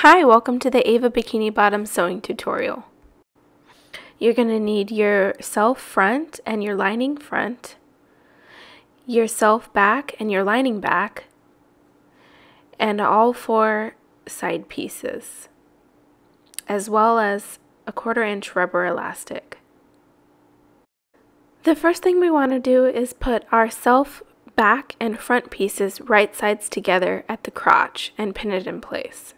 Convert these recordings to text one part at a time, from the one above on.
Hi, welcome to the Ava Bikini Bottom sewing tutorial. You're going to need your self front and your lining front, your self back and your lining back, and all 4 side pieces, as well as a 1/4 inch rubber elastic. The first thing we want to do is put our self back and front pieces right sides together at the crotch and pin it in place.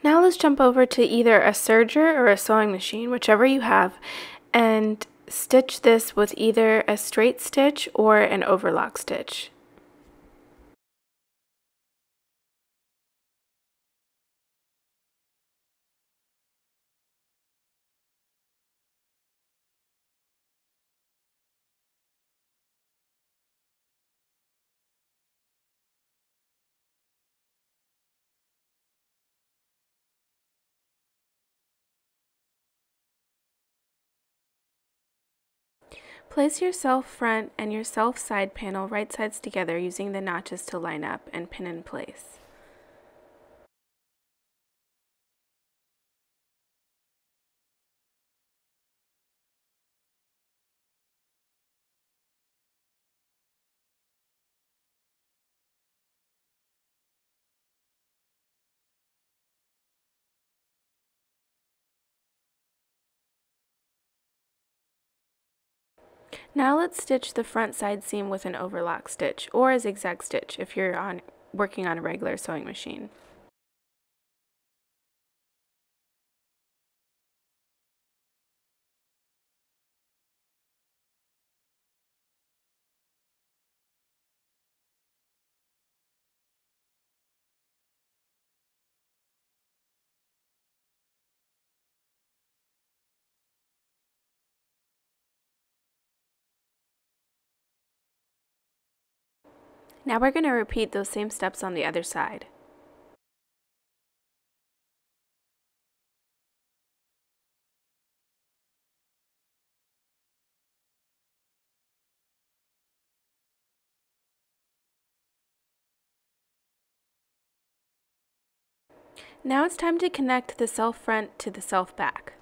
Now let's jump over to either a serger or a sewing machine, whichever you have, and stitch this with either a straight stitch or an overlock stitch. Place your self front and your self side panel right sides together using the notches to line up and pin in place. Now let's stitch the front side seam with an overlock stitch or a zigzag stitch if you're working on a regular sewing machine. Now we're going to repeat those same steps on the other side. Now it's time to connect the self front to the self back.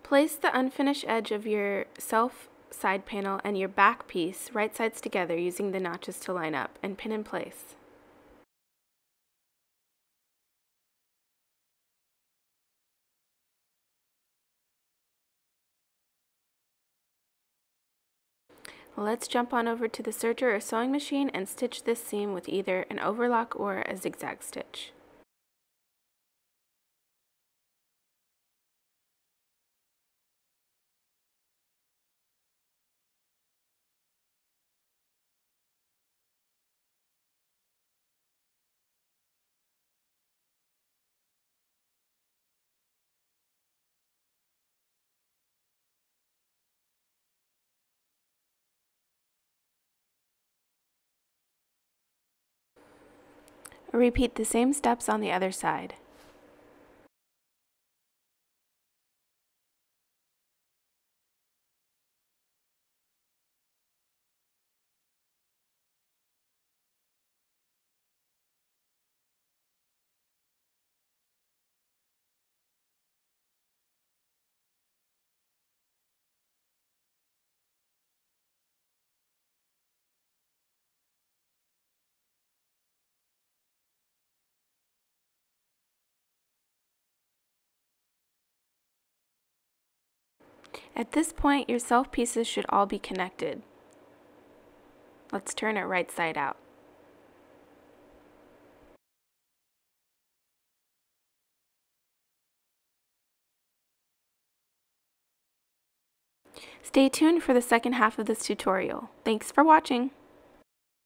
Place the unfinished edge of your self side panel and your back piece right sides together using the notches to line up and pin in place. Let's jump on over to the serger or sewing machine and stitch this seam with either an overlock or a zigzag stitch. Repeat the same steps on the other side. At this point, your self pieces should all be connected. Let's turn it right side out. Stay tuned for the second half of this tutorial. Thanks for watching!